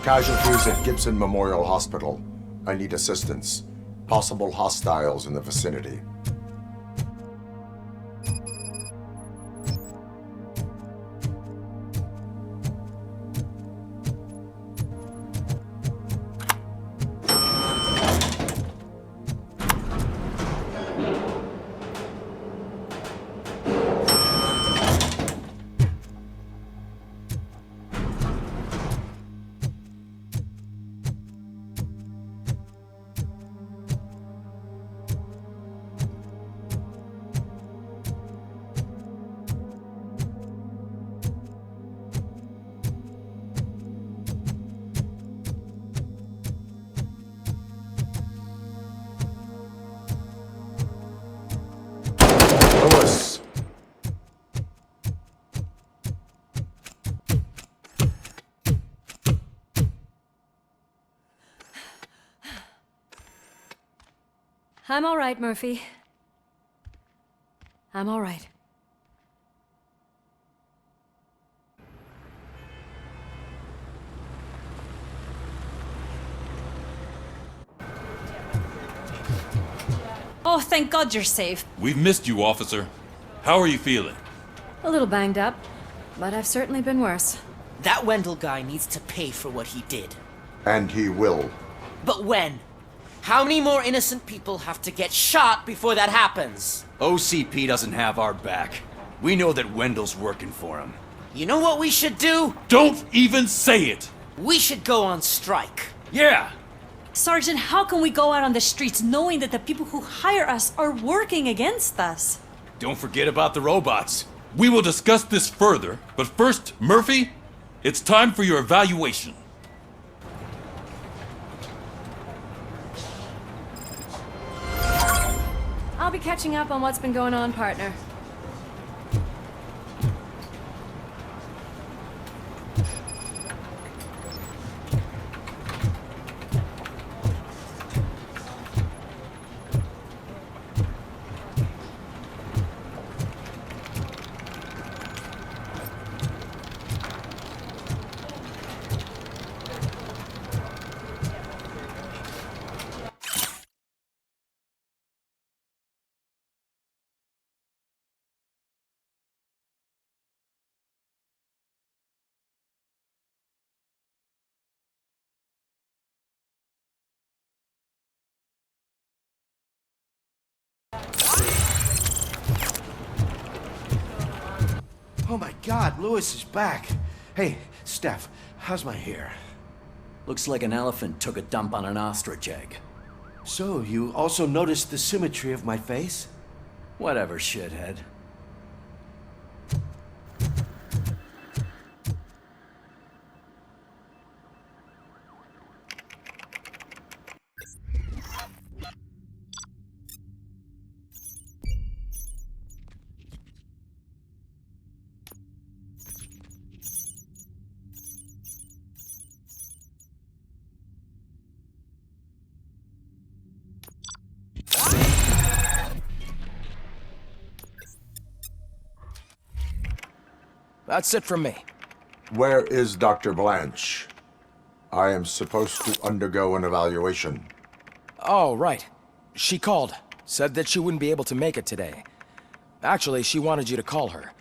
Casualties at Gibson Memorial Hospital. I need assistance. Possible hostiles in the vicinity. I'm all right, Murphy. I'm all right. Oh, thank God you're safe. We've missed you, officer. How are you feeling? A little banged up, but I've certainly been worse. That Wendell guy needs to pay for what he did. And he will. But when? How many more innocent people have to get shot before that happens? OCP doesn't have our back. We know that Wendell's working for him. You know what we should do? Don't even say it! We should go on strike. Yeah! Sergeant, how can we go out on the streets knowing that the people who hire us are working against us? Don't forget about the robots. We will discuss this further, but first, Murphy, it's time for your evaluation. I'll be catching up on what's been going on, partner. Oh my God, Lewis is back. Hey, Steph, how's my hair? Looks like an elephant took a dump on an ostrich egg. So, you also noticed the symmetry of my face? Whatever, shithead. That's it from me. Where is Dr. Blanche? I am supposed to undergo an evaluation. Oh, right. She called. Said that she wouldn't be able to make it today. Actually, she wanted you to call her.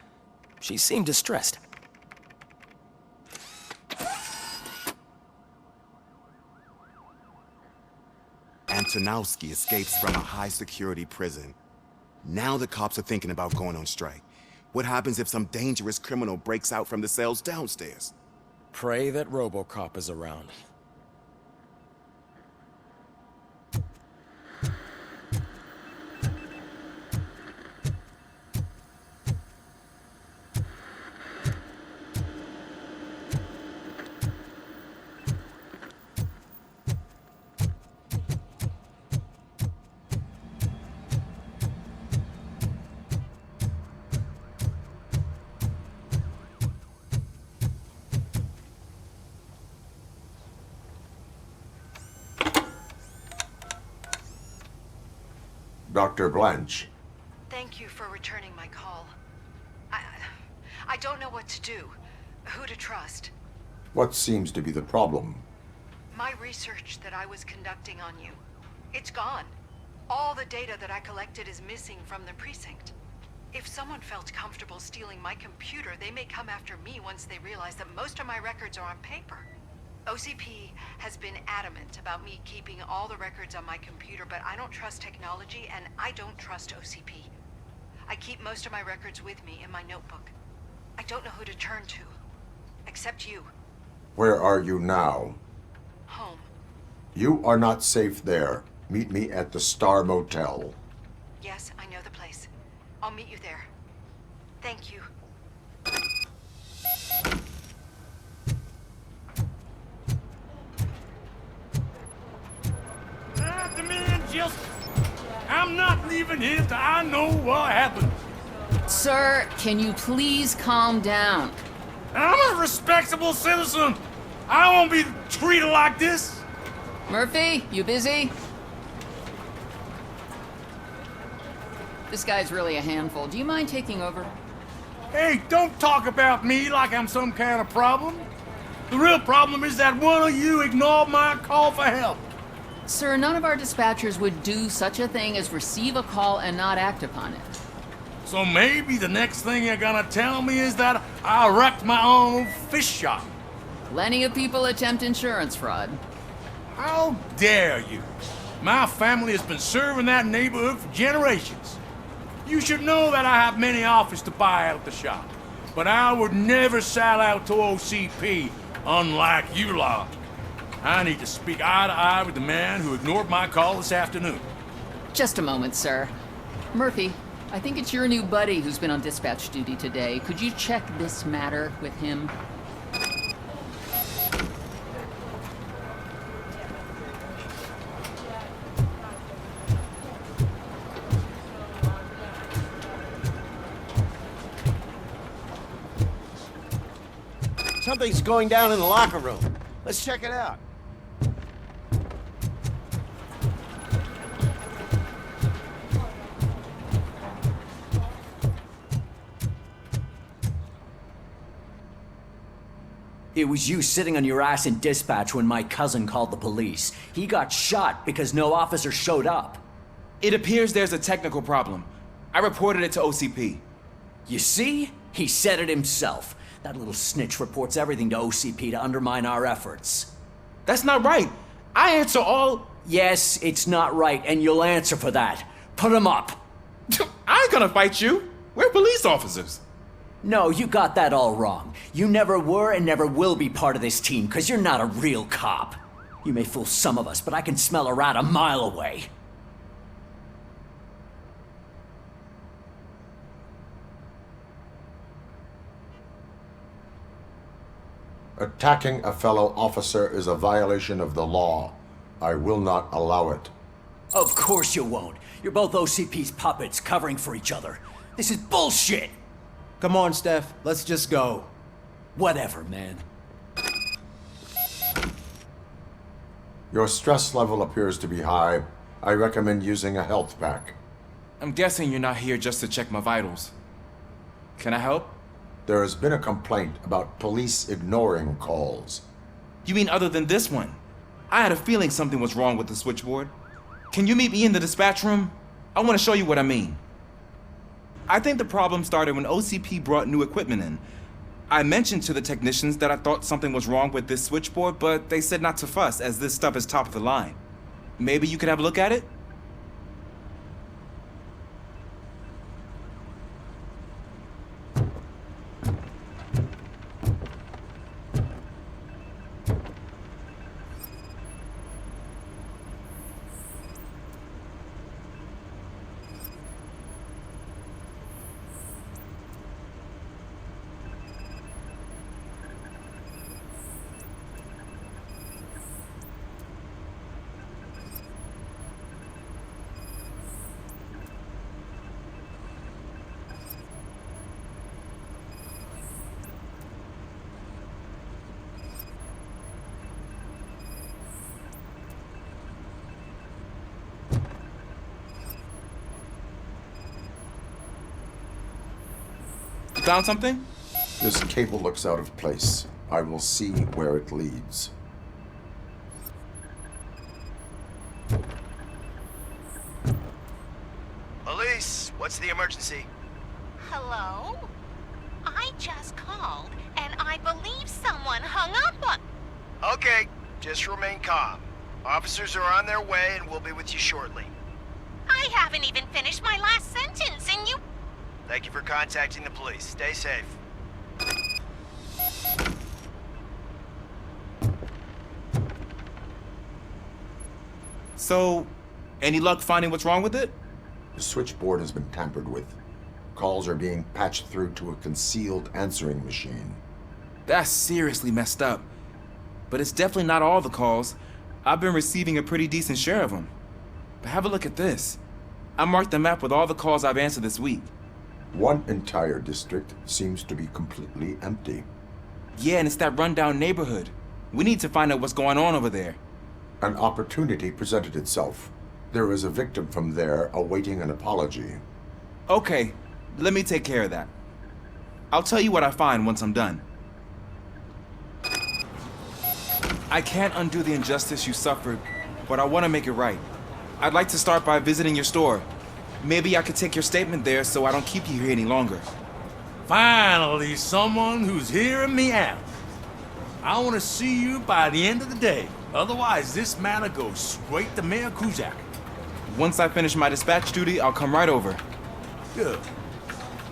She seemed distressed. Antonowski escapes from a high-security prison. Now the cops are thinking about going on strike. What happens if some dangerous criminal breaks out from the cells downstairs? Pray that Robocop is around. Dr. Blanche. Thank you for returning my call. I don't know what to do. Who to trust. What seems to be the problem? My research that I was conducting on you, it's gone. All the data that I collected is missing from the precinct. If someone felt comfortable stealing my computer, they may come after me once they realize that most of my records are on paper. OCP has been adamant about me keeping all the records on my computer, but I don't trust technology and I don't trust OCP. I keep most of my records with me in my notebook. I don't know who to turn to, except you. Where are you now? Home. You are not safe there. Meet me at the Star Motel. Yes, I know the place. I'll meet you there. Thank you. I demand justice. I'm not leaving here till I know what happened. Sir, can you please calm down? I'm a respectable citizen. I won't be treated like this. Murphy, you busy? This guy's really a handful. Do you mind taking over? Hey, don't talk about me like I'm some kind of problem. The real problem is that one of you ignored my call for help. Sir, none of our dispatchers would do such a thing as receive a call and not act upon it. So maybe the next thing you're gonna tell me is that I wrecked my own fish shop. Plenty of people attempt insurance fraud. How dare you? My family has been serving that neighborhood for generations. You should know that I have many offers to buy out the shop, but I would never sell out to OCP, unlike you lot. I need to speak eye to eye with the man who ignored my call this afternoon. Just a moment, sir. Murphy, I think it's your new buddy who's been on dispatch duty today. Could you check this matter with him? Something's going down in the locker room. Let's check it out. It was you sitting on your ass in dispatch when my cousin called the police. He got shot because no officer showed up. It appears there's a technical problem. I reported it to OCP. You see? He said it himself. That little snitch reports everything to OCP to undermine our efforts. That's not right. I answer all... Yes, it's not right, and you'll answer for that. Put him up. I ain't gonna fight you. We're police officers. No, you got that all wrong. You never were and never will be part of this team, because you're not a real cop. You may fool some of us, but I can smell a rat a mile away. Attacking a fellow officer is a violation of the law. I will not allow it. Of course you won't. You're both OCP's puppets covering for each other. This is bullshit! Come on, Steph. Let's just go. Whatever, man. Your stress level appears to be high. I recommend using a health pack. I'm guessing you're not here just to check my vitals. Can I help? There has been a complaint about police ignoring calls. You mean other than this one? I had a feeling something was wrong with the switchboard. Can you meet me in the dispatch room? I want to show you what I mean. I think the problem started when OCP brought new equipment in. I mentioned to the technicians that I thought something was wrong with this switchboard, but they said not to fuss, as this stuff is top of the line. Maybe you could have a look at it? Found something? This cable looks out of place. I will see where it leads. emergency. Hello? I just called, and I believe someone hung up on... Okay, just remain calm. Officers are on their way and we'll be with you shortly. I haven't even finished my last sentence, and you... Thank you for contacting the police. Stay safe. So, any luck finding what's wrong with it? The switchboard has been tampered with. Calls are being patched through to a concealed answering machine. That's seriously messed up. But it's definitely not all the calls. I've been receiving a pretty decent share of them. But have a look at this. I marked the map with all the calls I've answered this week. One entire district seems to be completely empty. Yeah, and it's that rundown neighborhood. We need to find out what's going on over there. An opportunity presented itself. There is a victim from there awaiting an apology. Okay, let me take care of that. I'll tell you what I find once I'm done. I can't undo the injustice you suffered, but I want to make it right. I'd like to start by visiting your store. Maybe I could take your statement there so I don't keep you here any longer. Finally, someone who's hearing me out. I want to see you by the end of the day. Otherwise, this matter goes straight to Mayor Kuzak. Once I finish my dispatch duty, I'll come right over. Good.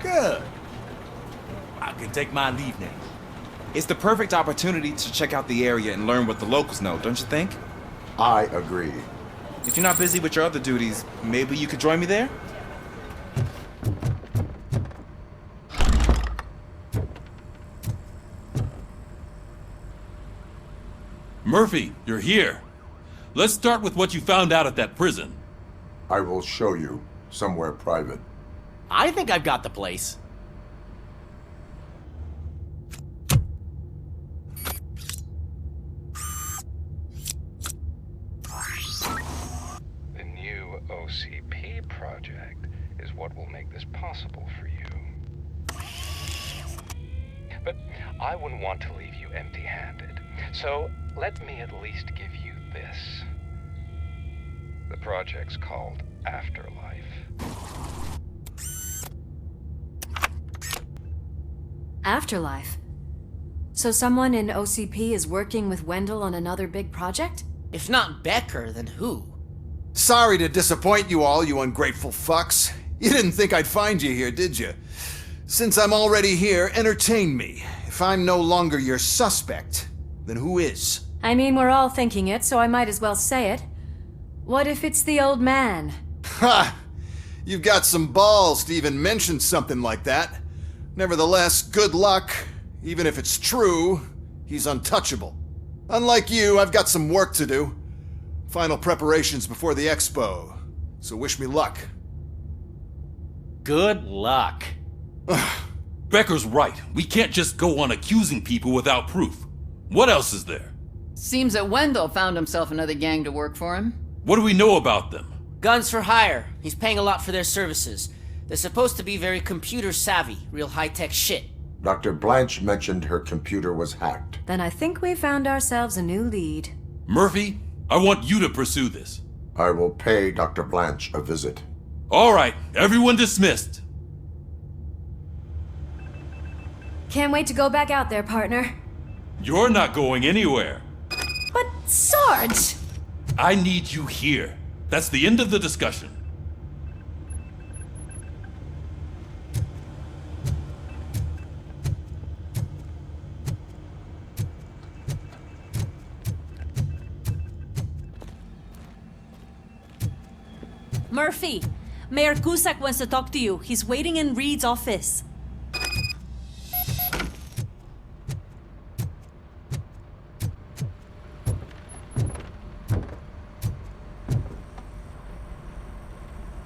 Good. I can take my leave now. It's the perfect opportunity to check out the area and learn what the locals know, don't you think? I agree. If you're not busy with your other duties, maybe you could join me there? Murphy, you're here. Let's start with what you found out at that prison. I will show you somewhere private. I think I've got the place. The new OCP project is what will make this possible for you. But I wouldn't want to leave you empty-handed. So let me at least give you this. The project's called Afterlife. Afterlife? So someone in OCP is working with Wendell on another big project? If not Becker, then who? Sorry to disappoint you all, you ungrateful fucks. You didn't think I'd find you here, did you? Since I'm already here, entertain me. If I'm no longer your suspect, then who is? I mean, we're all thinking it, so I might as well say it. What if it's the old man? Ha! You've got some balls to even mention something like that. Nevertheless, good luck. Even if it's true, he's untouchable. Unlike you, I've got some work to do. Final preparations before the expo. So wish me luck. Good luck. Becker's right. We can't just go on accusing people without proof. What else is there? Seems that Wendell found himself another gang to work for him. What do we know about them? Guns for hire. He's paying a lot for their services. They're supposed to be very computer savvy, real high-tech shit. Dr. Blanche mentioned her computer was hacked. Then I think we found ourselves a new lead. Murphy, I want you to pursue this. I will pay Dr. Blanche a visit. All right, everyone dismissed. Can't wait to go back out there, partner. You're not going anywhere. But, Sarge! I need you here. That's the end of the discussion. Murphy, Mayor Cusack wants to talk to you. He's waiting in Reed's office.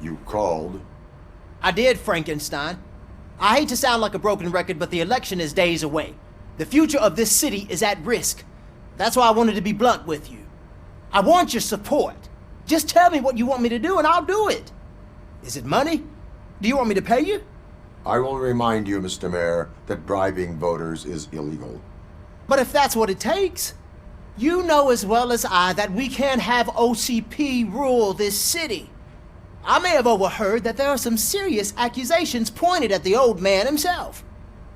You called? I did, Frankenstein. I hate to sound like a broken record, but the election is days away. The future of this city is at risk. That's why I wanted to be blunt with you. I want your support. Just tell me what you want me to do and I'll do it. Is it money? Do you want me to pay you? I will remind you, Mr. Mayor, that bribing voters is illegal. But if that's what it takes, you know as well as I that we can't have OCP rule this city. I may have overheard that there are some serious accusations pointed at the old man himself.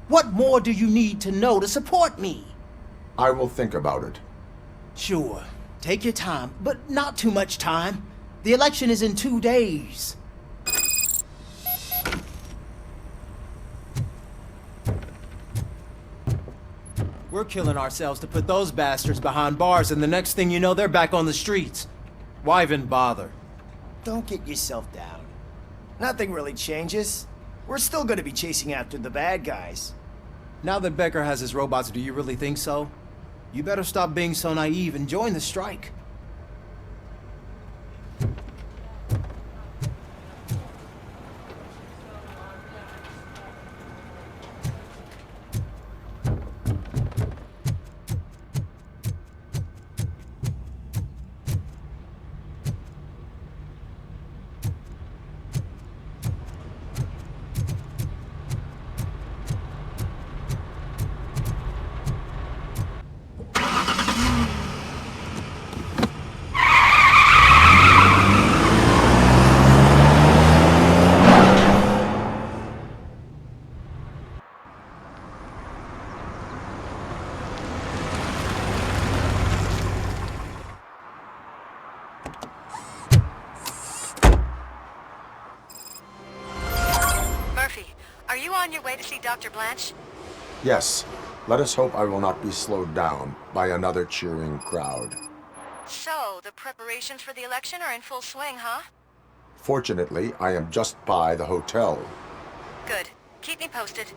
What more do you need to know to support me? I will think about it. Sure. Take your time, but not too much time. The election is in 2 days. We're killing ourselves to put those bastards behind bars, and the next thing you know, they're back on the streets. Why even bother? Don't get yourself down. Nothing really changes. We're still gonna be chasing after the bad guys. Now that Becker has his robots, do you really think so? You better stop being so naive and join the strike. On your way to see Dr. Blanche? Yes. Let us hope I will not be slowed down by another cheering crowd. So, the preparations for the election are in full swing, huh? Fortunately, I am just by the hotel. Good. Keep me posted.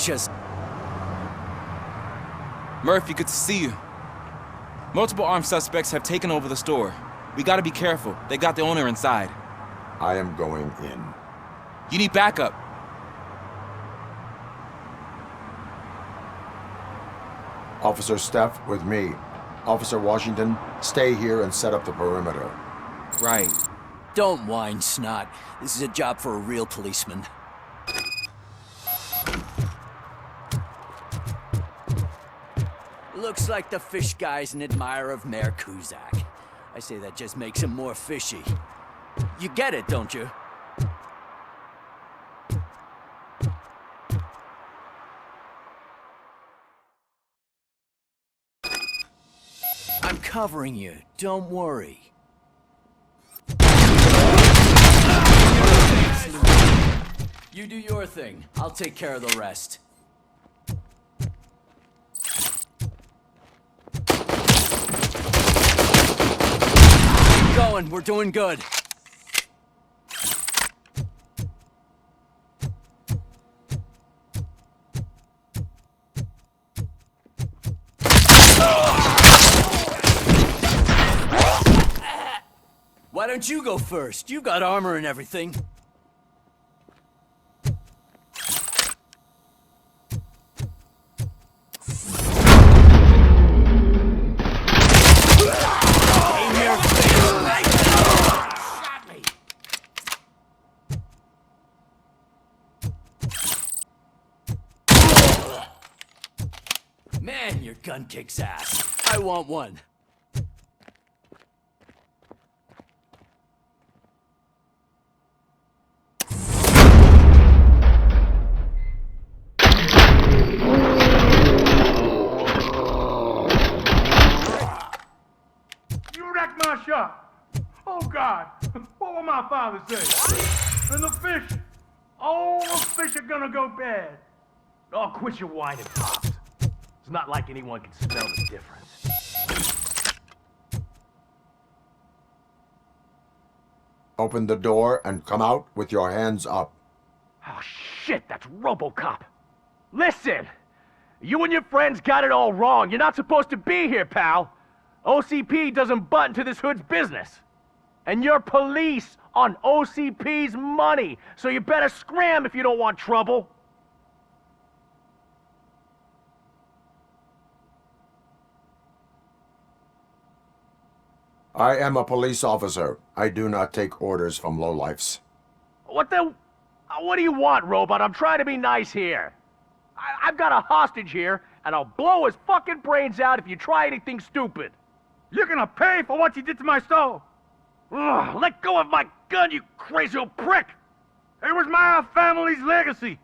Just... Murphy, good to see you. Multiple armed suspects have taken over the store. We gotta be careful. They got the owner inside. I am going in. You need backup. Officer Steph, with me. Officer Washington, stay here and set up the perimeter. Right. Don't whine, Snot. This is a job for a real policeman. Looks like the fish guy's an admirer of Mayor Kuzak. I say that just makes him more fishy. You get it, don't you? I'm covering you. Don't worry. You do your thing. I'll take care of the rest. Keep going. We're doing good. Why don't you go first? You got armor and everything. Man, your gun kicks ass. I want one. You wrecked my shop. Oh, God. What will my father say? And the fish. All the fish are gonna go bad. Oh, quit your whining, Pops. It's not like anyone can smell the difference. Open the door and come out with your hands up. Oh, shit, that's Robocop. Listen! You and your friends got it all wrong. You're not supposed to be here, pal. OCP doesn't butt into this hood's business. And you're police on OCP's money, so you better scram if you don't want trouble. I am a police officer. I do not take orders from lowlifes. What do you want, robot? I'm trying to be nice here. I've got a hostage here, and I'll blow his fucking brains out if you try anything stupid. You're gonna pay for what you did to my stove. Ugh, let go of my gun, you crazy old prick! It was my family's legacy.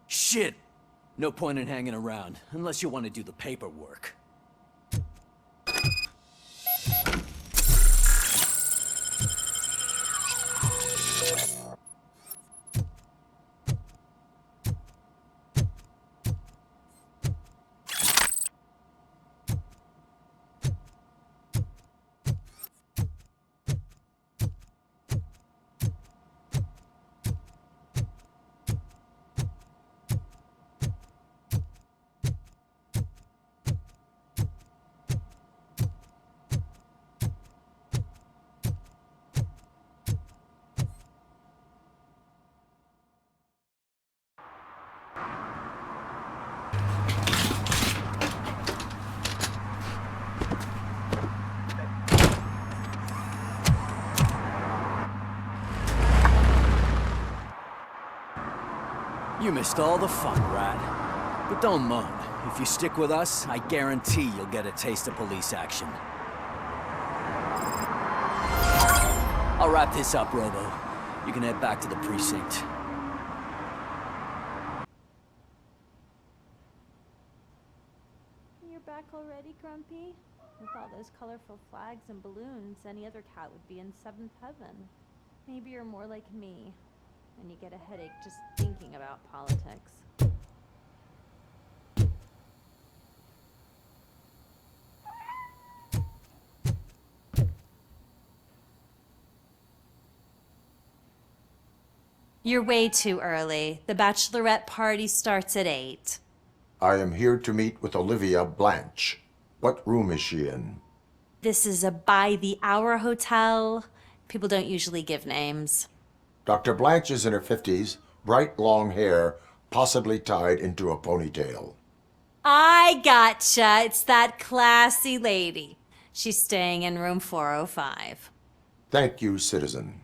Shit! No point in hanging around, unless you want to do the paperwork. You missed all the fun, Rat. But don't moan. If you stick with us, I guarantee you'll get a taste of police action. I'll wrap this up, Robo. You can head back to the precinct. You're back already, Grumpy? With all those colorful flags and balloons, any other cat would be in seventh heaven. Maybe you're more like me, and you get a headache just thinking about politics. You're way too early. The bachelorette party starts at 8. I am here to meet with Olivia Blanche. What room is she in? This is a by-the-hour hotel. People don't usually give names. Dr. Blanche is in her 50s, bright long hair, possibly tied into a ponytail. I gotcha. It's that classy lady. She's staying in room 405. Thank you, citizen.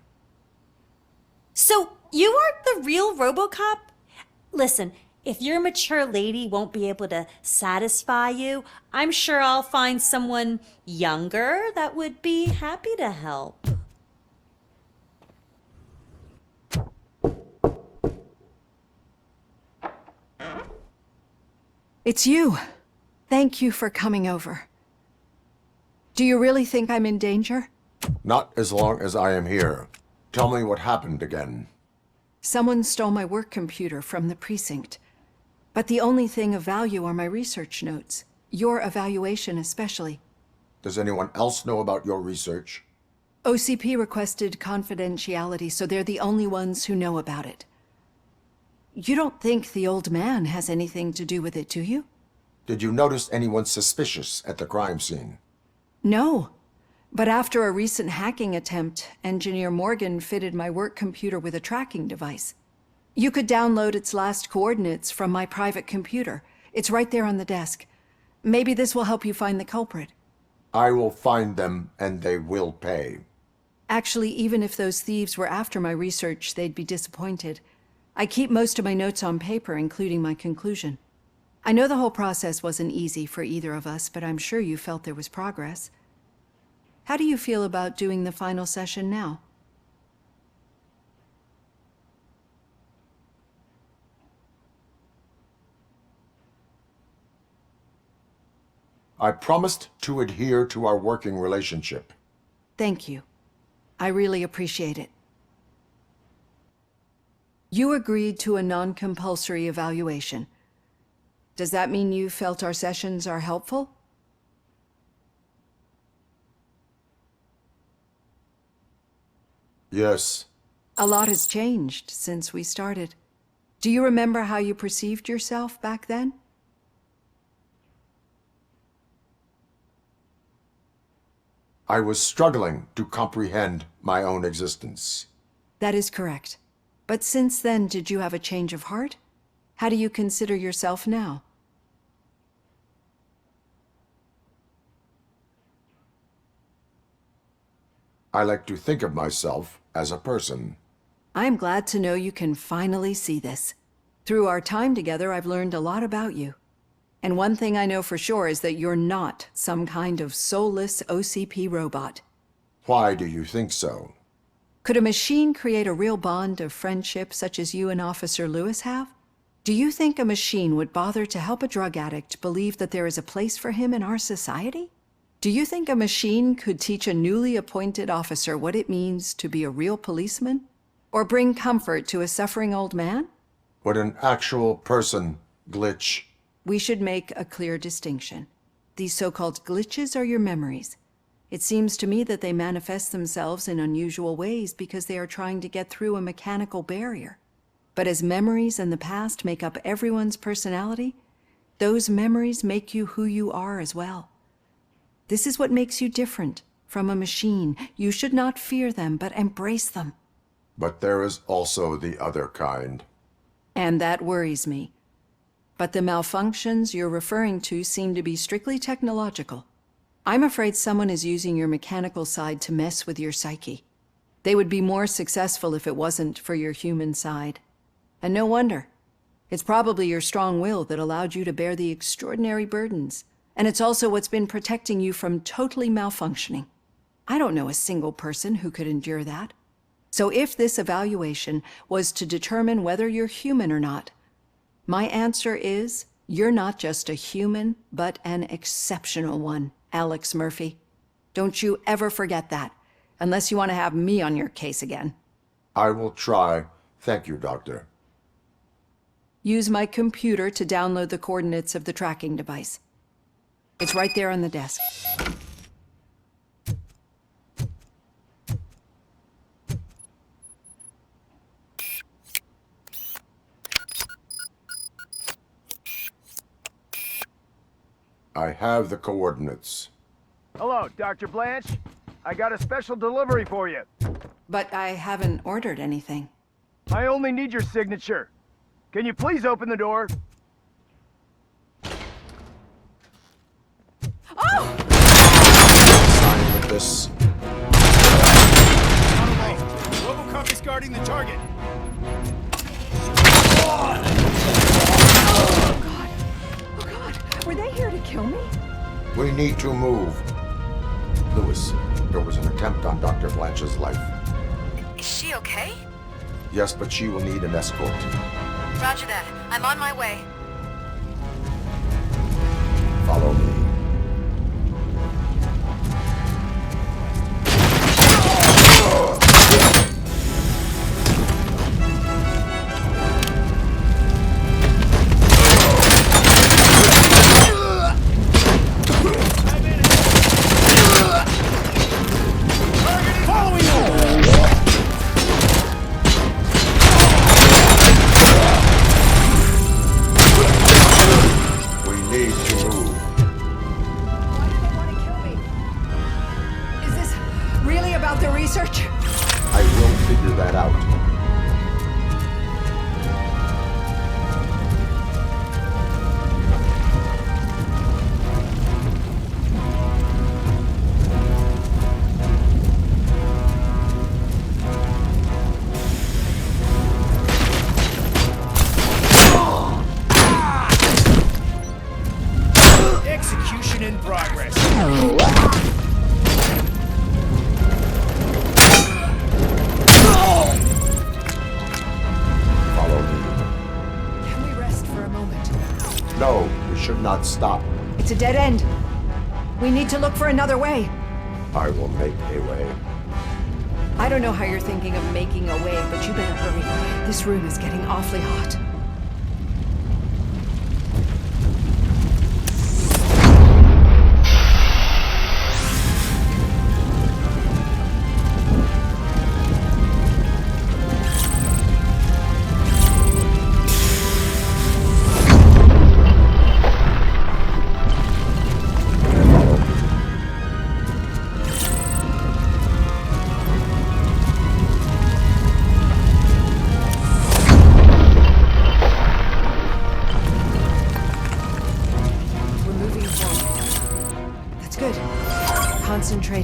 So, you aren't the real Robocop? Listen, if your mature lady won't be able to satisfy you, I'm sure I'll find someone younger that would be happy to help. It's you. Thank you for coming over. Do you really think I'm in danger? Not as long as I am here. Tell me what happened again. Someone stole my work computer from the precinct. But the only thing of value are my research notes. Your evaluation especially. Does anyone else know about your research? OCP requested confidentiality, so they're the only ones who know about it. You don't think the old man has anything to do with it, do you? Did you notice anyone suspicious at the crime scene? No. But after a recent hacking attempt, Engineer Morgan fitted my work computer with a tracking device. You could download its last coordinates from my private computer. It's right there on the desk. Maybe this will help you find the culprit. I will find them, and they will pay. Actually, even if those thieves were after my research, they'd be disappointed. I keep most of my notes on paper, including my conclusion. I know the whole process wasn't easy for either of us, but I'm sure you felt there was progress. How do you feel about doing the final session now? I promised to adhere to our working relationship. Thank you. I really appreciate it. You agreed to a non-compulsory evaluation. Does that mean you felt our sessions are helpful? Yes. A lot has changed since we started. Do you remember how you perceived yourself back then? I was struggling to comprehend my own existence. That is correct. But since then, did you have a change of heart? How do you consider yourself now? I like to think of myself as a person. I'm glad to know you can finally see this. Through our time together, I've learned a lot about you. And one thing I know for sure is that you're not some kind of soulless OCP robot. Why do you think so? Could a machine create a real bond of friendship such as you and Officer Lewis have? Do you think a machine would bother to help a drug addict believe that there is a place for him in our society? Do you think a machine could teach a newly appointed officer what it means to be a real policeman? Or bring comfort to a suffering old man? Would an actual person glitch? We should make a clear distinction. These so-called glitches are your memories. It seems to me that they manifest themselves in unusual ways because they are trying to get through a mechanical barrier. But as memories in the past make up everyone's personality, those memories make you who you are as well. This is what makes you different from a machine. You should not fear them, but embrace them. But there is also the other kind. And that worries me. But the malfunctions you're referring to seem to be strictly technological. I'm afraid someone is using your mechanical side to mess with your psyche. They would be more successful if it wasn't for your human side. And no wonder. It's probably your strong will that allowed you to bear the extraordinary burdens. And it's also what's been protecting you from totally malfunctioning. I don't know a single person who could endure that. So if this evaluation was to determine whether you're human or not, my answer is, you're not just a human, but an exceptional one, Alex Murphy. Don't you ever forget that, unless you want to have me on your case again. I will try. Thank you, Doctor. Use my computer to download the coordinates of the tracking device. It's right there on the desk. I have the coordinates. Hello, Dr. Blanche. I got a special delivery for you. But I haven't ordered anything. I only need your signature. Can you please open the door? Oh! Sign with this. Robocop is guarding the target. Were they here to kill me? We need to move. Lewis, there was an attempt on Dr. Blanche's life. Is she okay? Yes, but she will need an escort. Roger that. I'm on my way. Follow me. I will figure that out. Execution in progress. No, we should not stop. It's a dead end. We need to look for another way. I will make a way. I don't know how you're thinking of making a way, but you better hurry. This room is getting awfully hot.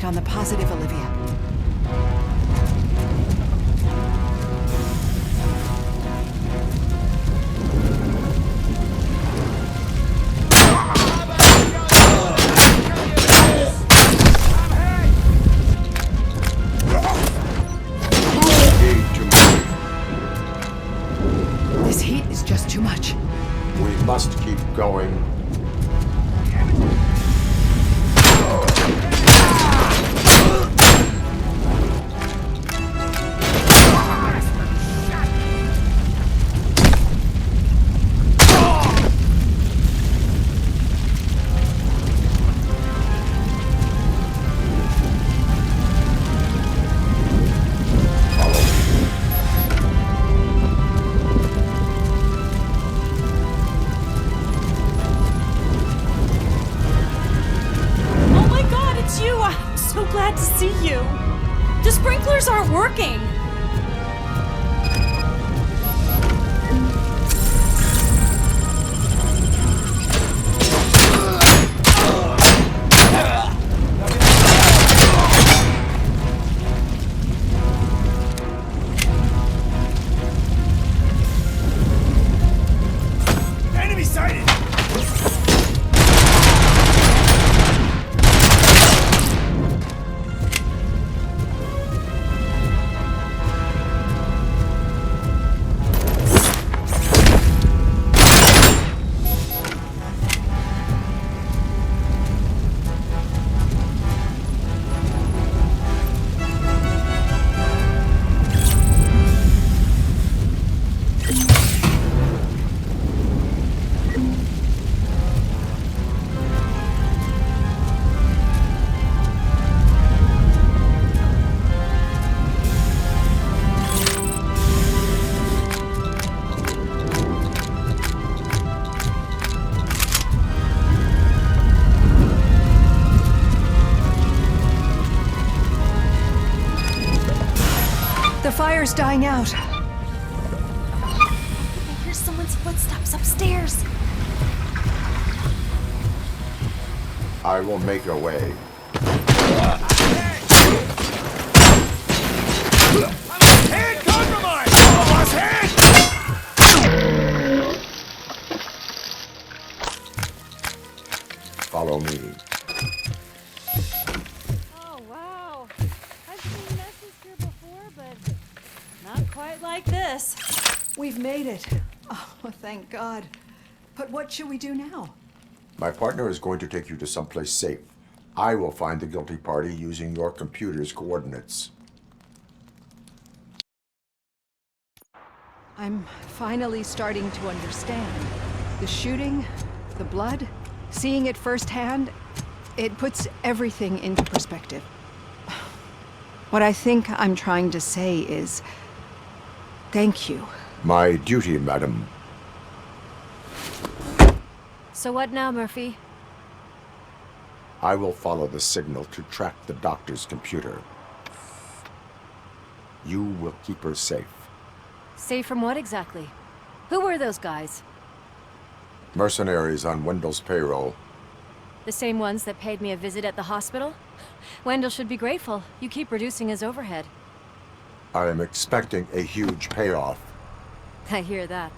on the positive, Olivia. This heat is just too much. We must keep going. Aren't working. Enemy sighted! The fire's dying out. I hear someone's footsteps upstairs. I will make a way. Hand compromised! Boss, hand! Follow me. Oh, wow. I've seen messes here before, but not quite like this. We've made it. Oh, thank God. But what should we do now? My partner is going to take you to someplace safe. I will find the guilty party using your computer's coordinates. I'm finally starting to understand. The shooting, the blood, seeing it firsthand, it puts everything into perspective. What I think I'm trying to say is, thank you. My duty, madam. So what now, Murphy? I will follow the signal to track the doctor's computer. You will keep her safe. Safe from what exactly? Who were those guys? Mercenaries on Wendell's payroll. The same ones that paid me a visit at the hospital? Wendell should be grateful. You keep reducing his overhead. I am expecting a huge payoff. I hear that.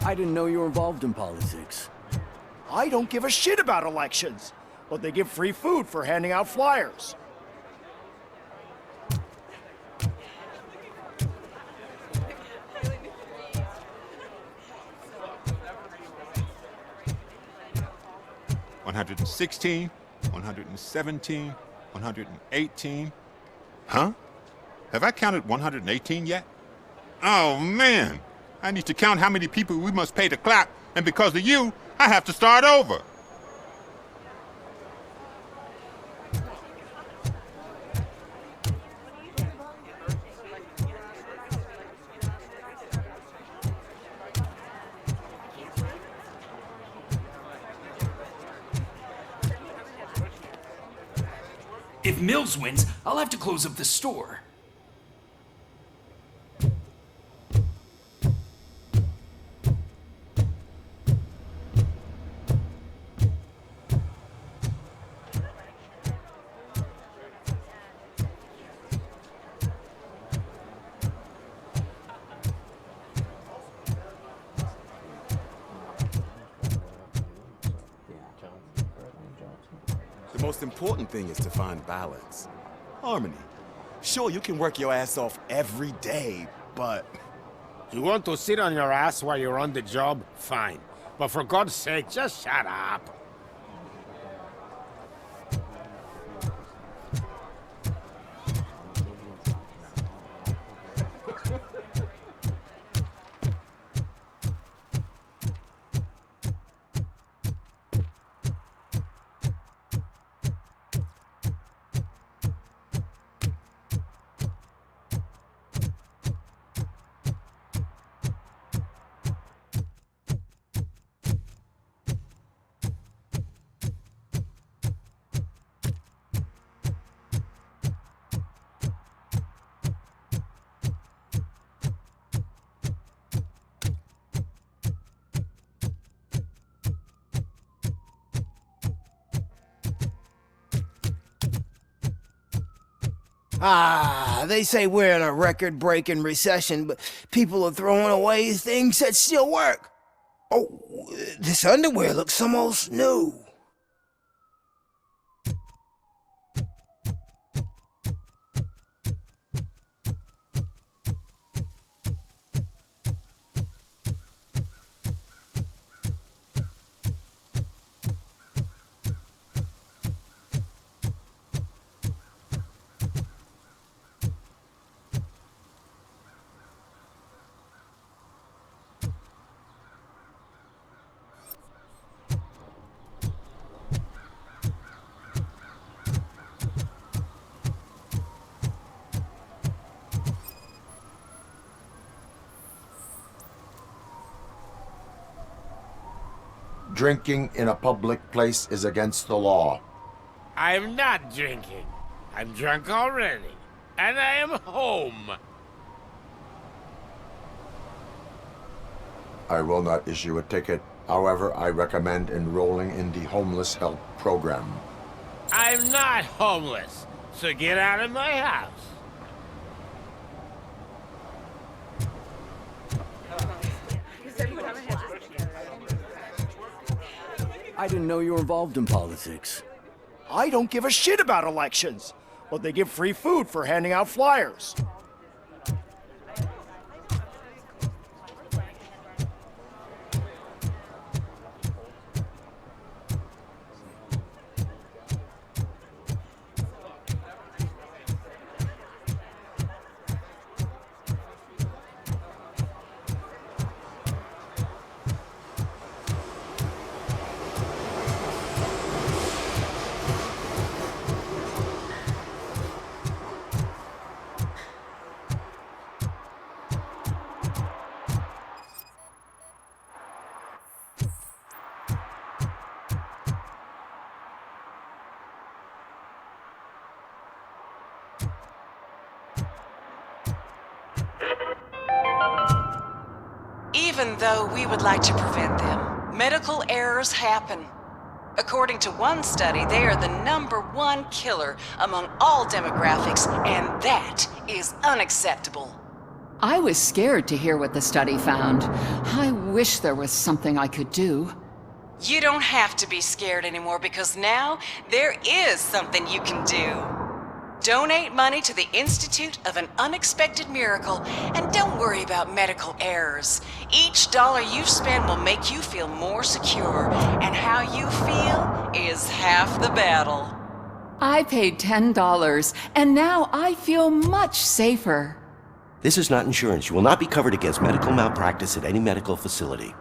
I didn't know you were involved in politics. I don't give a shit about elections, but they give free food for handing out flyers. $116, $117, 118. Huh? Have I counted 118 yet? Oh, man! I need to count how many people we must pay to clap, and because of you, I have to start over. If Mills wins, I'll have to close up the store. The most important thing is to find balance. Harmony. Sure, you can work your ass off every day, but... You want to sit on your ass while you're on the job? Fine. But for God's sake, just shut up. Ah, they say we're in a record-breaking recession, but people are throwing away things that still work. Oh, this underwear looks almost new. Drinking in a public place is against the law. I'm not drinking. I'm drunk already. And I am home. I will not issue a ticket. However, I recommend enrolling in the homeless help program. I'm not homeless, so get out of my house. I didn't know you were involved in politics. I don't give a shit about elections, but they give free food for handing out flyers. Even though we would like to prevent them, medical errors happen. According to one study, they are the #1 killer among all demographics, and that is unacceptable. I was scared to hear what the study found. I wish there was something I could do. You don't have to be scared anymore because now there is something you can do. Donate money to the Institute of an Unexpected Miracle, and don't worry about medical errors. Each dollar you spend will make you feel more secure, and how you feel is half the battle. I paid $10, and now I feel much safer. This is not insurance. You will not be covered against medical malpractice at any medical facility.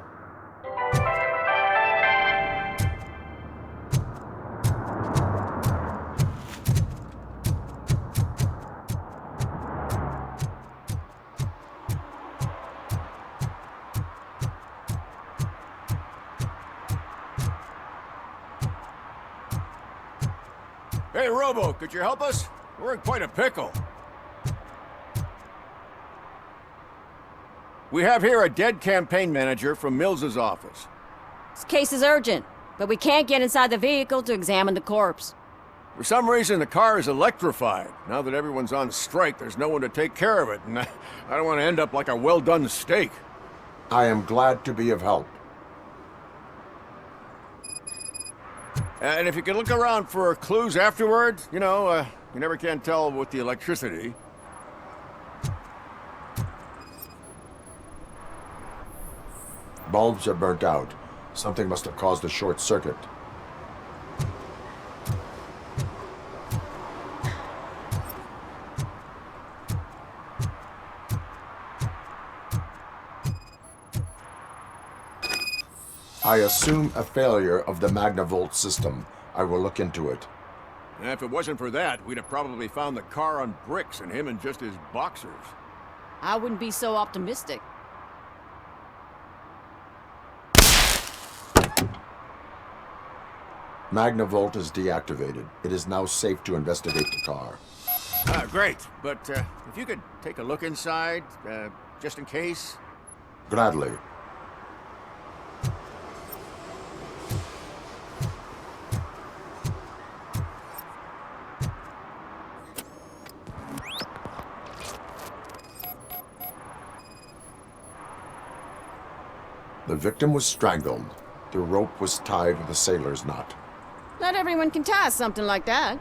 Hey, Robo, could you help us? We're in quite a pickle. We have here a dead campaign manager from Mills's office. This case is urgent, but we can't get inside the vehicle to examine the corpse. For some reason, the car is electrified. Now that everyone's on strike, there's no one to take care of it, and I don't want to end up like a well-done steak. I am glad to be of help. And if you could look around for clues afterwards, you know, you never can tell with the electricity. Bulbs are burnt out. Something must have caused a short circuit. I assume a failure of the Magnavolt system. I will look into it. And if it wasn't for that, we'd have probably found the car on bricks and him in just his boxers. I wouldn't be so optimistic. Magnavolt is deactivated. It is now safe to investigate the car. Great, but if you could take a look inside, just in case. Gladly. The victim was strangled. The rope was tied with a sailor's knot. Not everyone can tie something like that.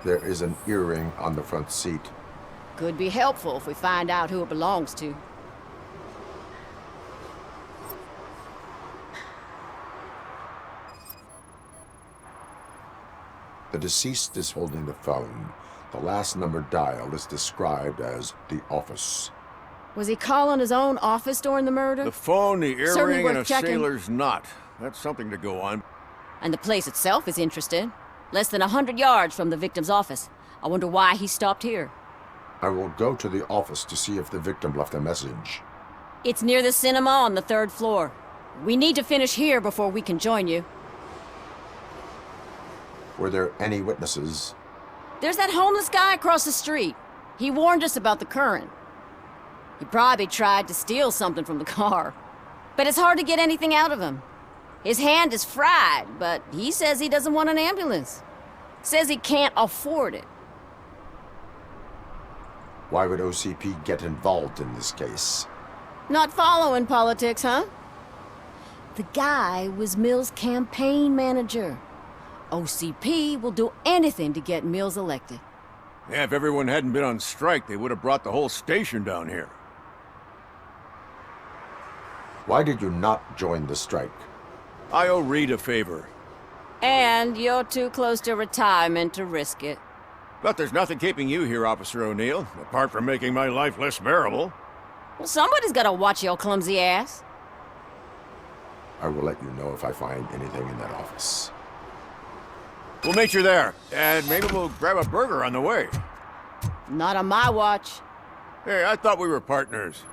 There is an earring on the front seat. Could be helpful if we find out who it belongs to. The deceased is holding the phone. The last number dialed is described as the office. Was he calling his own office during the murder? The phone, the Certainly earring, and a worth checking. sailor's knot. That's something to go on. And the place itself is interesting. Less than 100 yards from the victim's office. I wonder why he stopped here. I will go to the office to see if the victim left a message. It's near the cinema on the 3rd floor. We need to finish here before we can join you. Were there any witnesses? There's that homeless guy across the street. He warned us about the current. He probably tried to steal something from the car. But it's hard to get anything out of him. His hand is fried, but he says he doesn't want an ambulance. Says he can't afford it. Why would OCP get involved in this case? Not following politics, huh? The guy was Mills' campaign manager. OCP will do anything to get Mills elected. Yeah, if everyone hadn't been on strike, they would have brought the whole station down here. Why did you not join the strike? I owe Reed a favor. And you're too close to retirement to risk it. But there's nothing keeping you here, Officer O'Neill, apart from making my life less bearable. Well, somebody's gotta watch your clumsy ass. I will let you know if I find anything in that office. We'll meet you there, and maybe we'll grab a burger on the way. Not on my watch. Hey, I thought we were partners.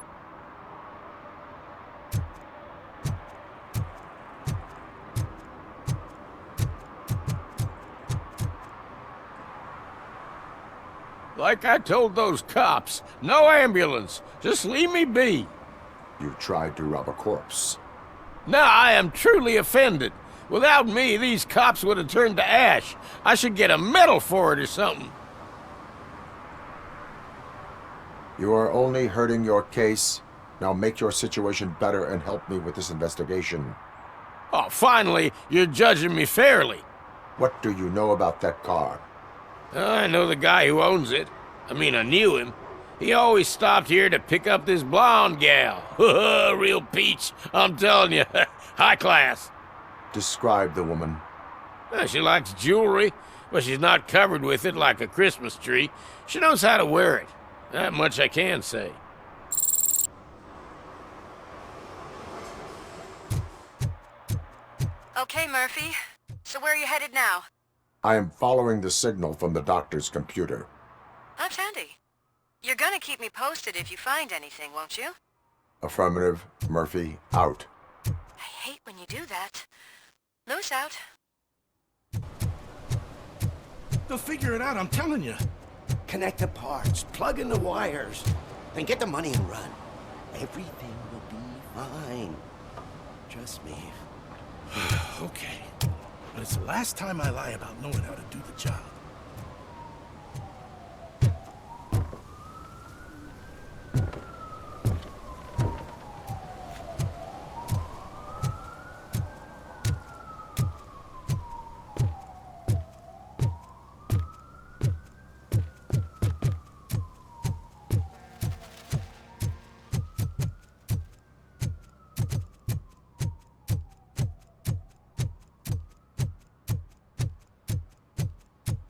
Like I told those cops, no ambulance. Just leave me be. You tried to rob a corpse. Now I am truly offended. Without me, these cops would have turned to ash. I should get a medal for it or something. You are only hurting your case. Now make your situation better and help me with this investigation. Oh, finally, you're judging me fairly. What do you know about that car? I know the guy who owns it. I mean, I knew him. He always stopped here to pick up this blonde gal. Real peach, I'm telling you. High class. Describe the woman. She likes jewelry, but she's not covered with it like a Christmas tree. She knows how to wear it. That much I can say. Okay, Murphy. So where are you headed now? I am following the signal from the doctor's computer. That's handy. You're gonna keep me posted if you find anything, won't you? Affirmative. Murphy, out. I hate when you do that. Loose out. They'll figure it out, I'm telling you. Connect the parts, plug in the wires, then get the money and run. Everything will be fine. Trust me. Okay. But it's the last time I lie about knowing how to do the job.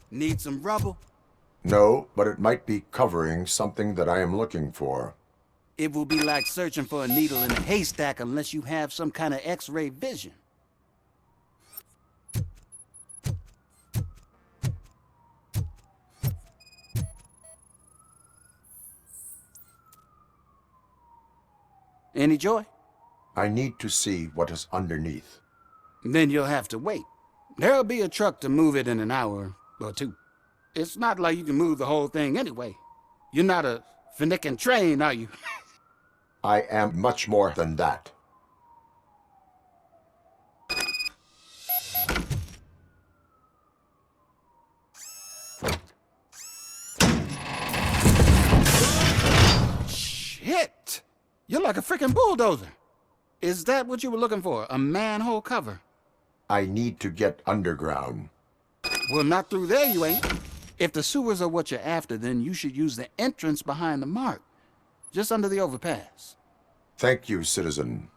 Need some rubber? No, but it might be covering something that I am looking for. It will be like searching for a needle in a haystack unless you have some kind of X-ray vision. Any joy? I need to see what is underneath. Then you'll have to wait. There'll be a truck to move it in an hour or two. It's not like you can move the whole thing anyway. You're not a finicking train, are you? I am much more than that. Shit! You're like a freaking bulldozer. Is that what you were looking for? A manhole cover? I need to get underground. Well, not through there, you ain't. If the sewers are what you're after, then you should use the entrance behind the mark, just under the overpass. Thank you, citizen.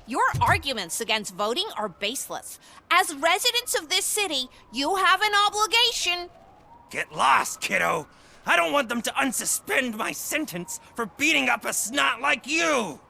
Your arguments against voting are baseless. As residents of this city, you have an obligation. Get lost, kiddo. I don't want them to unsuspend my sentence for beating up a snot like you.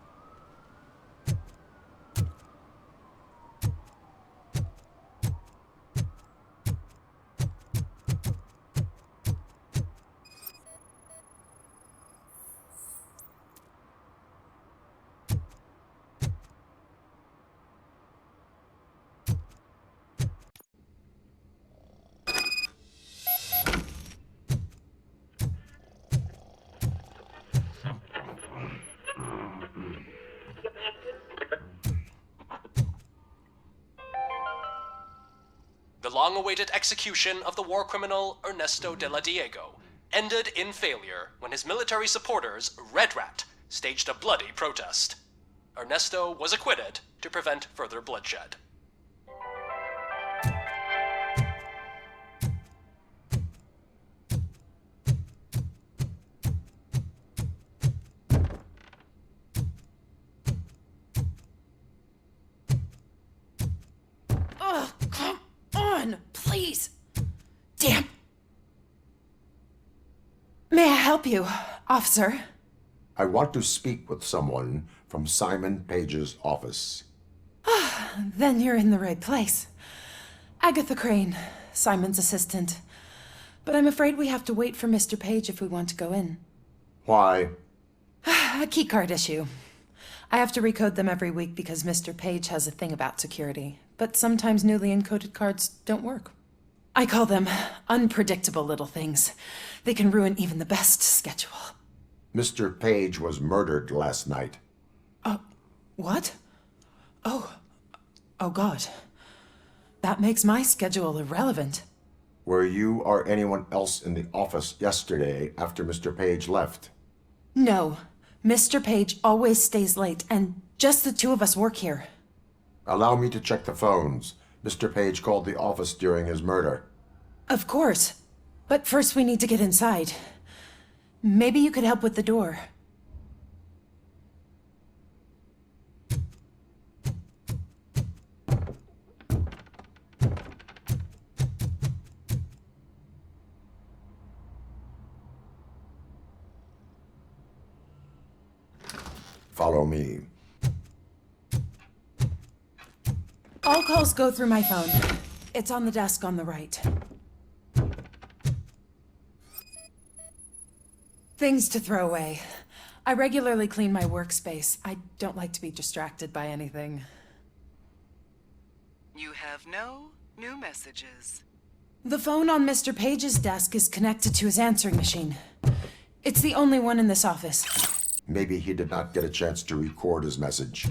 The long-awaited execution of the war criminal Ernesto de la Diego ended in failure when his military supporters, Red Rat, staged a bloody protest. Ernesto was acquitted to prevent further bloodshed. Ugh, come on, please. Damn. May I help you, officer? I want to speak with someone from Simon Page's office. Then you're in the right place. Agatha Crane, Simon's assistant. But I'm afraid we have to wait for Mr. Page if we want to go in. Why? A keycard issue. I have to recode them every week because Mr. Page has a thing about security. But sometimes newly encoded cards don't work. I call them unpredictable little things. They can ruin even the best schedule. Mr. Page was murdered last night. What? Oh God. That makes my schedule irrelevant. Were you or anyone else in the office yesterday after Mr. Page left? No. Mr. Page always stays late, and just the two of us work here. Allow me to check the phones. Mr. Page called the office during his murder. Of course. But first we need to get inside. Maybe you could help with the door. Follow me. All calls go through my phone. It's on the desk on the right. Things to throw away. I regularly clean my workspace. I don't like to be distracted by anything. You have no new messages. The phone on Mr. Page's desk is connected to his answering machine. It's the only one in this office. Maybe he did not get a chance to record his message.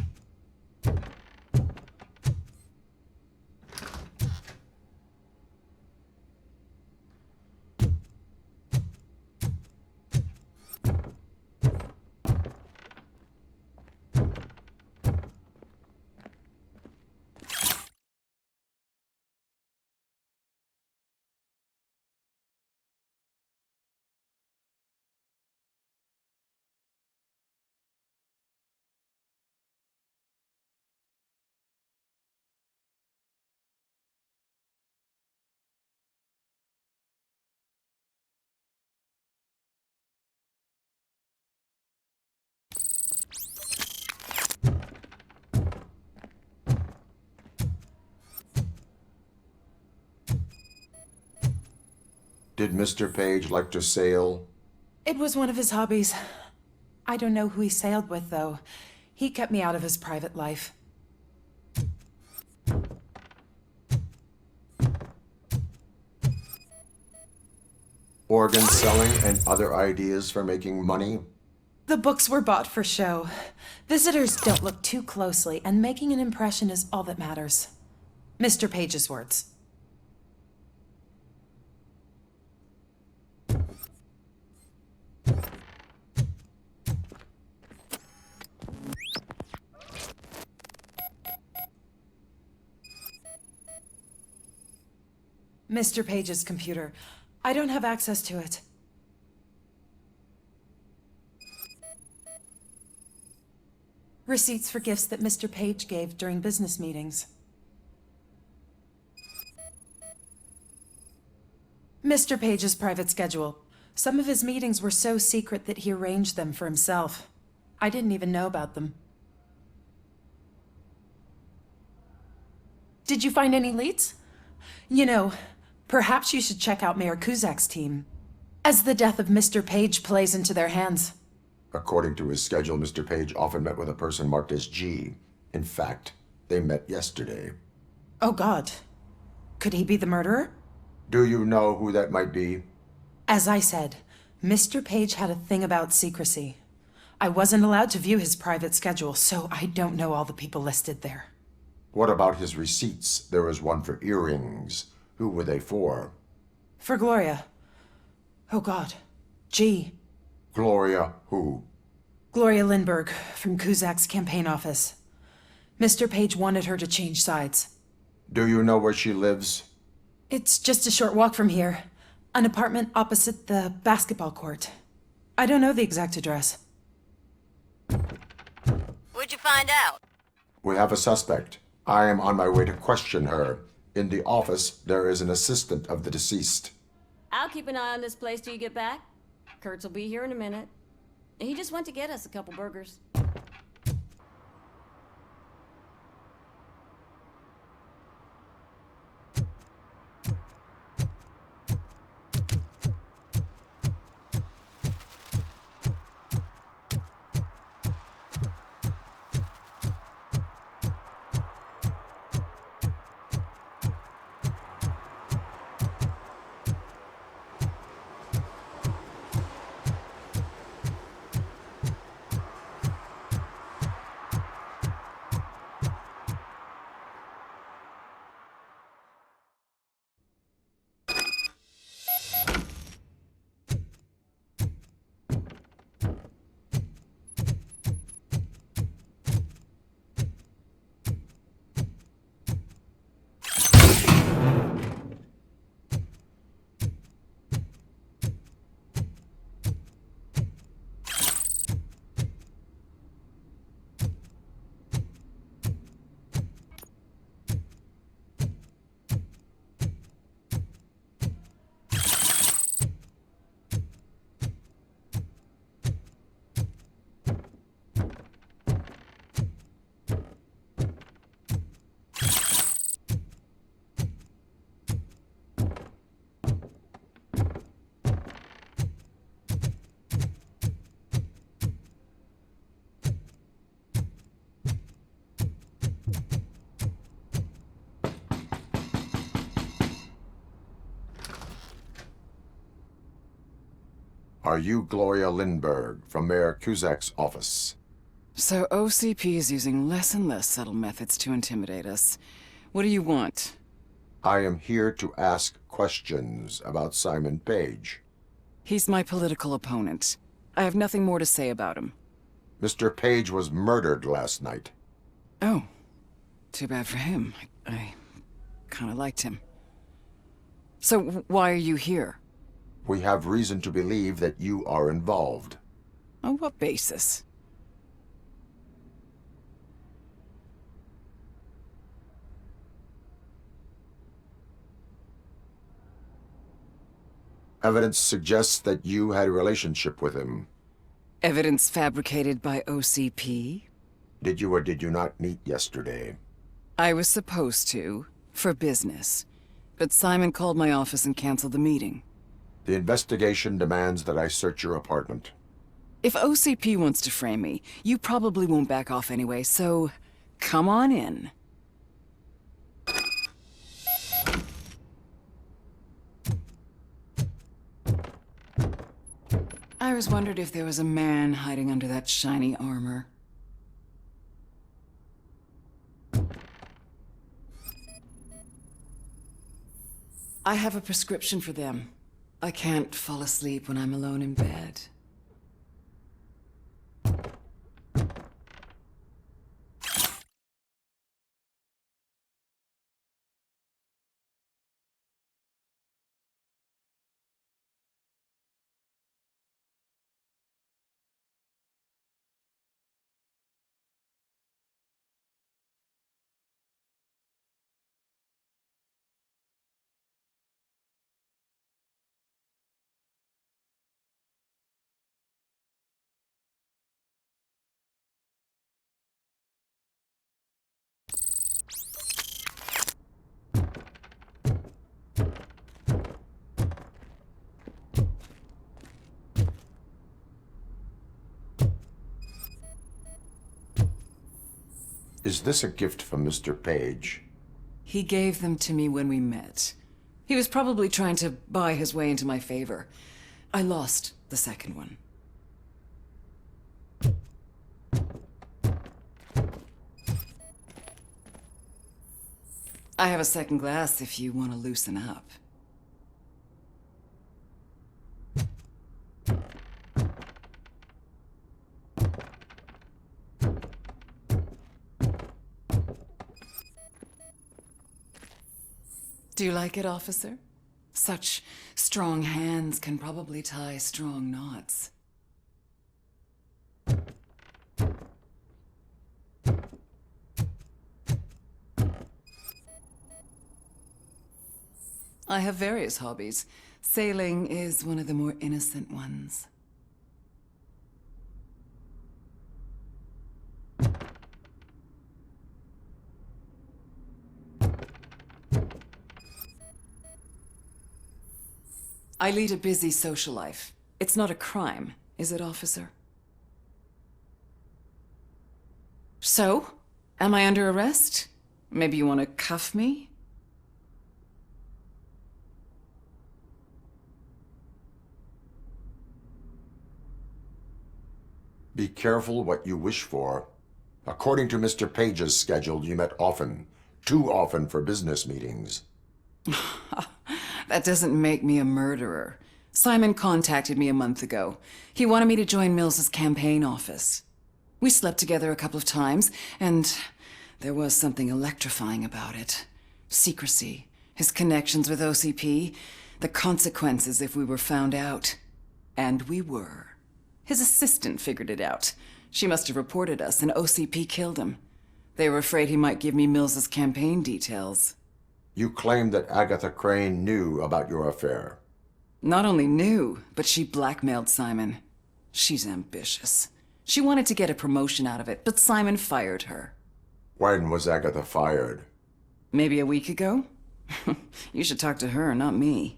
Did Mr. Page like to sail? It was one of his hobbies. I don't know who he sailed with, though. He kept me out of his private life. Organ selling and other ideas for making money? The books were bought for show. Visitors don't look too closely, and making an impression is all that matters. Mr. Page's words. Mr. Page's computer. I don't have access to it. Receipts for gifts that Mr. Page gave during business meetings. Mr. Page's private schedule. Some of his meetings were so secret that he arranged them for himself. I didn't even know about them. Did you find any leads? You know, perhaps you should check out Mayor Kuzak's team, as the death of Mr. Page plays into their hands. According to his schedule, Mr. Page often met with a person marked as G. In fact, they met yesterday. Oh, God. Could he be the murderer? Do you know who that might be? As I said, Mr. Page had a thing about secrecy. I wasn't allowed to view his private schedule, so I don't know all the people listed there. What about his receipts? There was one for earrings. Who were they for? For Gloria. Oh, God. G. Gloria who? Gloria Lindberg, from Kuzak's campaign office. Mr. Page wanted her to change sides. Do you know where she lives? It's just a short walk from here. An apartment opposite the basketball court. I don't know the exact address. What'd you find out? We have a suspect. I am on my way to question her. In the office, there is an assistant of the deceased. I'll keep an eye on this place till you get back. Kurtz will be here in a minute. He just went to get us a couple burgers. Are you Gloria Lindberg from Mayor Cusack's office? So OCP is using less and less subtle methods to intimidate us. What do you want? I am here to ask questions about Simon Page. He's my political opponent. I have nothing more to say about him. Mr. Page was murdered last night. Oh. Too bad for him. I kind of liked him. So why are you here? We have reason to believe that you are involved. On what basis? Evidence suggests that you had a relationship with him. Evidence fabricated by OCP? Did you or did you not meet yesterday? I was supposed to, for business. But Simon called my office and canceled the meeting. The investigation demands that I search your apartment. If OCP wants to frame me, you probably won't back off anyway, so come on in. I always wondered if there was a man hiding under that shiny armor. I have a prescription for them. I can't fall asleep when I'm alone in bed. Is this a gift from Mr. Page? He gave them to me when we met. He was probably trying to buy his way into my favor. I lost the second one. I have a second glass if you want to loosen up. Do you like it, officer? Such strong hands can probably tie strong knots. I have various hobbies. Sailing is one of the more innocent ones. I lead a busy social life. It's not a crime, is it, officer? So? Am I under arrest? Maybe you want to cuff me? Be careful what you wish for. According to Mr. Page's schedule, you met often. Too often for business meetings. That doesn't make me a murderer. Simon contacted me a month ago. He wanted me to join Mills's campaign office. We slept together a couple of times, and there was something electrifying about it. Secrecy, his connections with OCP, the consequences if we were found out. And we were. His assistant figured it out. She must have reported us, and OCP killed him. They were afraid he might give me Mills's campaign details. You claim that Agatha Crane knew about your affair. Not only knew, but she blackmailed Simon. She's ambitious. She wanted to get a promotion out of it, but Simon fired her. When was Agatha fired? Maybe a week ago? You should talk to her, not me.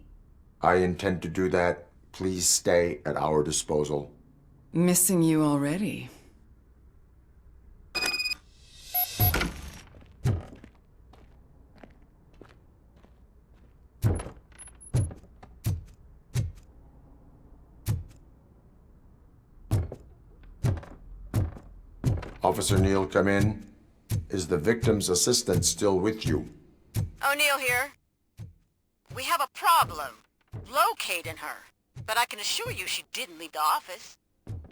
I intend to do that. Please stay at our disposal. Missing you already. Officer Neal, come in. Is the victim's assistant still with you? O'Neill here. We have a problem locating her, but I can assure you she didn't leave the office.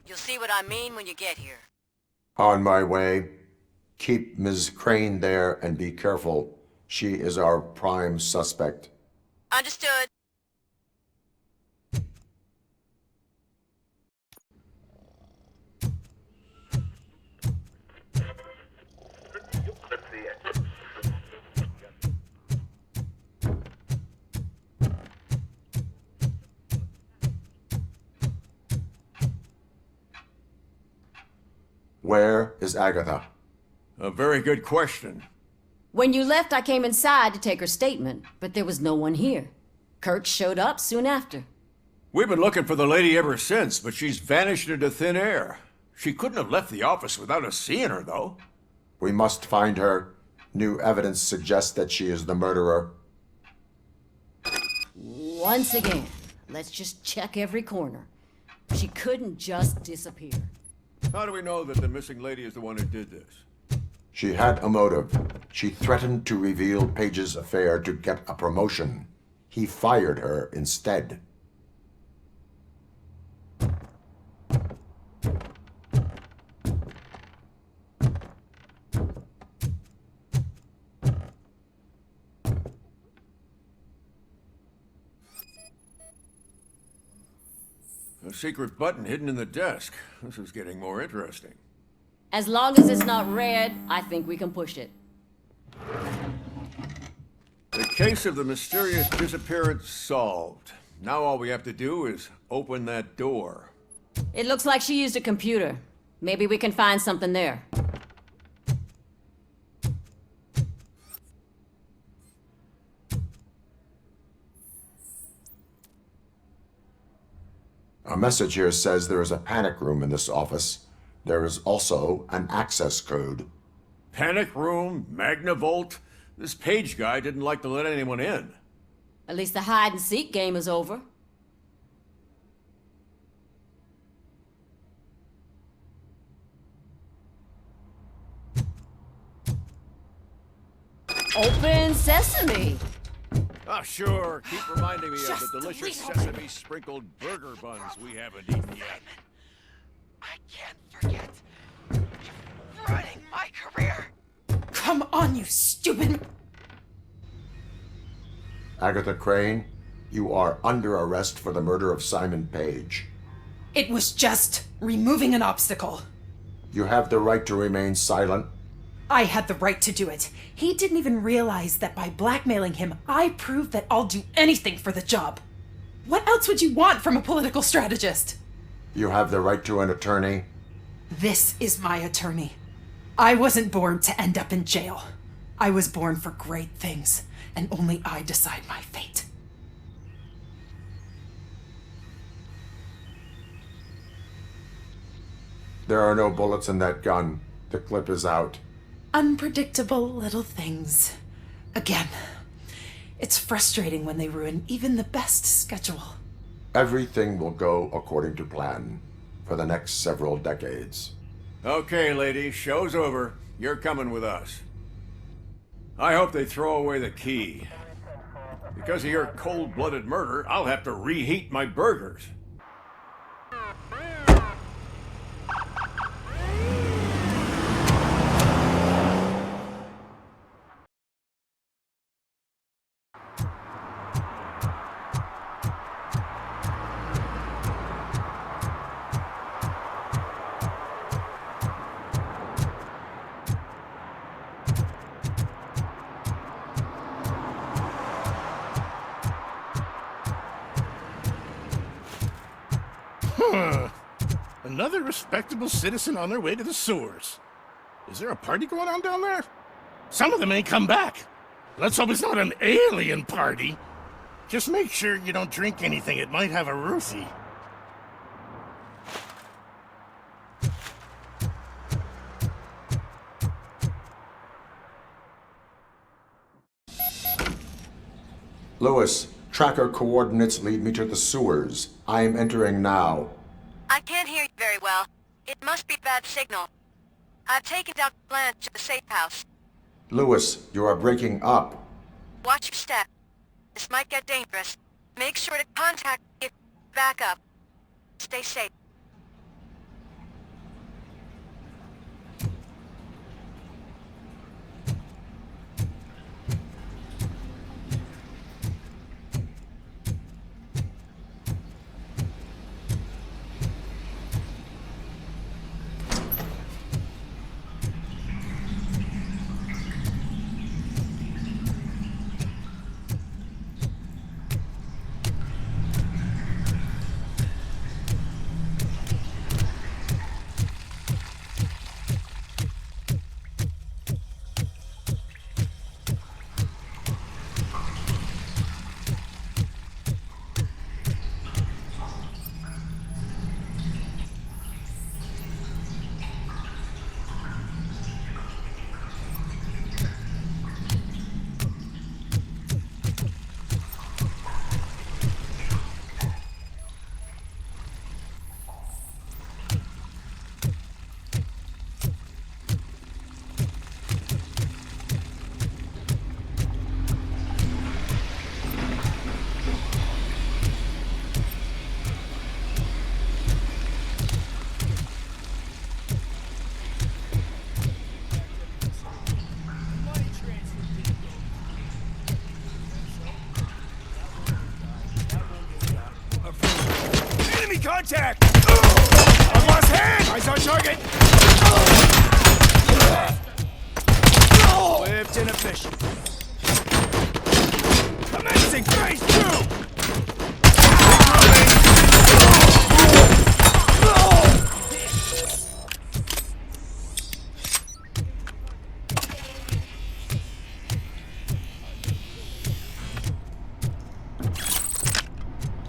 You'll see what I mean when you get here. On my way. Keep Ms. Crane there and be careful. She is our prime suspect. Understood. Where is Agatha? A very good question. When you left, I came inside to take her statement, but there was no one here. Kurt showed up soon after. We've been looking for the lady ever since, but she's vanished into thin air. She couldn't have left the office without us seeing her, though. We must find her. New evidence suggests that she is the murderer. Once again, let's just check every corner. She couldn't just disappear. How do we know that the missing lady is the one who did this? She had a motive. She threatened to reveal Page's affair to get a promotion. He fired her instead. A secret button hidden in the desk. This is getting more interesting. As long as it's not red, I think we can push it. The case of the mysterious disappearance solved. Now all we have to do is open that door. It looks like she used a computer. Maybe we can find something there. A message here says there is a panic room in this office. There is also an access code. Panic room, Magnavolt. This Page guy didn't like to let anyone in. At least the hide-and-seek game is over. Open sesame! Ah, sure. Keep reminding me of the delicious sesame-sprinkled burger buns we haven't eaten yet. I can't forget. You're ruining my career. Come on, you stupid... Agatha Crane, you are under arrest for the murder of Simon Page. It was just removing an obstacle. You have the right to remain silent. I had the right to do it. He didn't even realize that by blackmailing him, I proved that I'll do anything for the job. What else would you want from a political strategist? You have the right to an attorney. This is my attorney. I wasn't born to end up in jail. I was born for great things, and only I decide my fate. There are no bullets in that gun. The clip is out. Unpredictable little things. Again, it's frustrating when they ruin even the best schedule. Everything will go according to plan for the next several decades. Okay, lady, show's over. You're coming with us. I hope they throw away the key. Because of your cold-blooded murder, I'll have to reheat my burgers. Another respectable citizen on their way to the sewers. Is there a party going on down there? Some of them ain't come back. Let's hope it's not an alien party. Just make sure you don't drink anything. It might have a roofie. Lewis, tracker coordinates lead me to the sewers. I am entering now. I can't hear you very well. It must be bad signal. I've taken down Blanche to the safe house. Lewis, you are breaking up. Watch your step. This might get dangerous. Make sure to contact me if you back up. Stay safe. Contact! I've lost hand! Eyes on target! Swift and efficient. Amazing phase 2!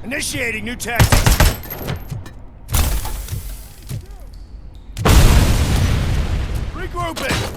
Initiating new tactics. Regrouping!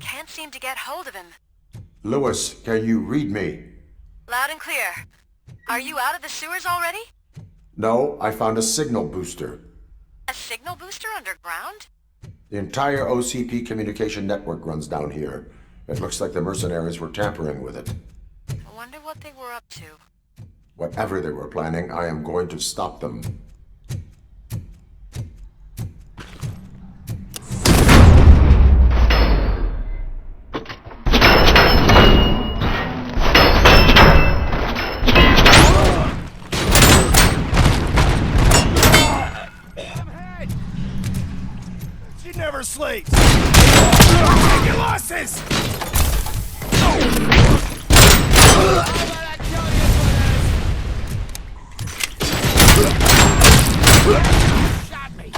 Can't seem to get hold of him. Lewis, can you read me? Loud and clear. Are you out of the sewers already? No, I found a signal booster. A signal booster underground? The entire OCP communication network runs down here. It looks like the mercenaries were tampering with it. wonder what they were up to. Whatever they were planning, I am going to stop them. She never sleeps! Take your losses! Shot me!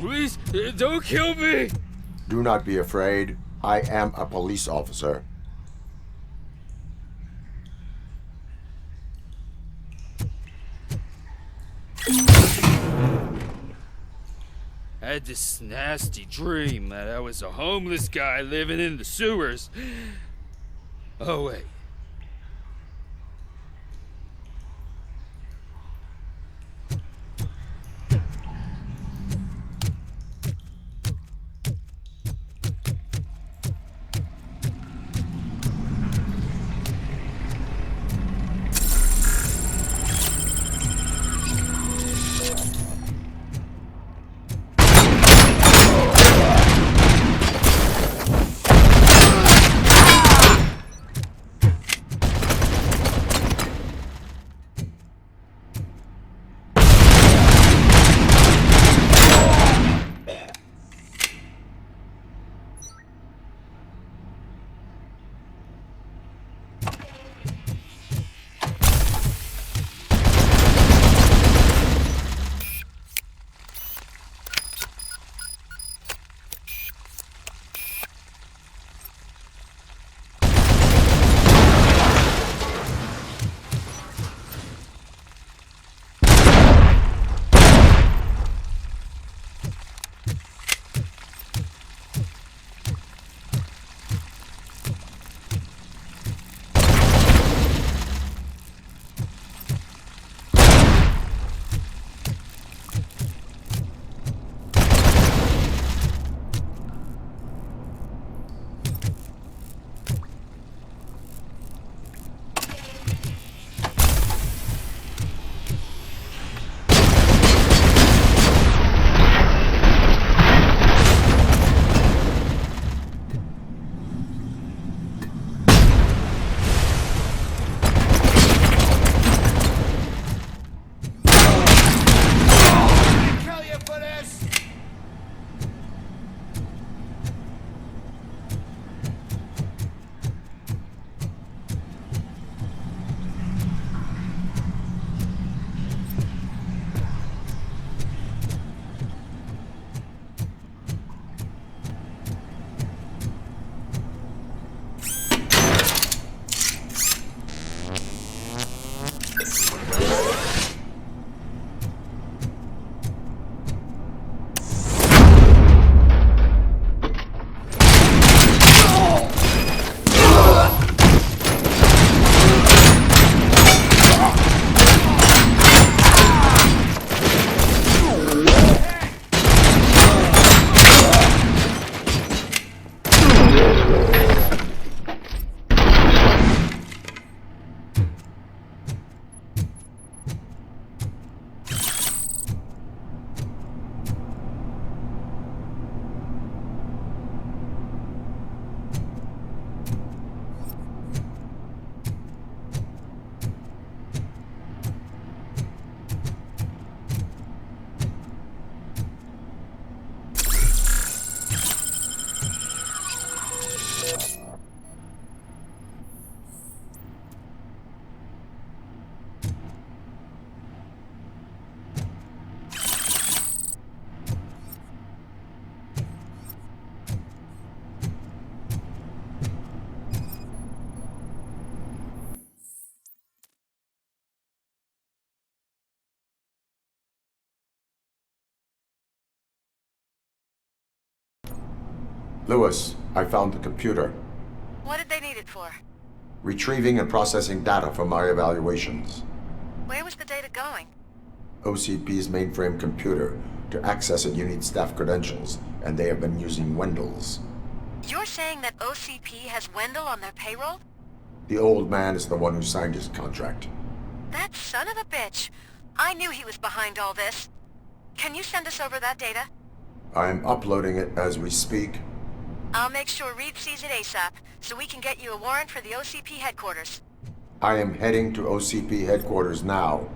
Please, don't kill me! Do not be afraid. I am a police officer. I had this nasty dream that I was a homeless guy living in the sewers. Oh, wait. Lewis, I found the computer. What did they need it for? Retrieving and processing data from my evaluations. Where was the data going? OCP's mainframe computer. To access it, you need staff credentials, and they have been using Wendell's. You're saying that OCP has Wendell on their payroll? The old man is the one who signed his contract. That son of a bitch. I knew he was behind all this. Can you send us over that data? I am uploading it as we speak. I'll make sure Reed sees it ASAP, so we can get you a warrant for the OCP headquarters. I am heading to OCP headquarters now.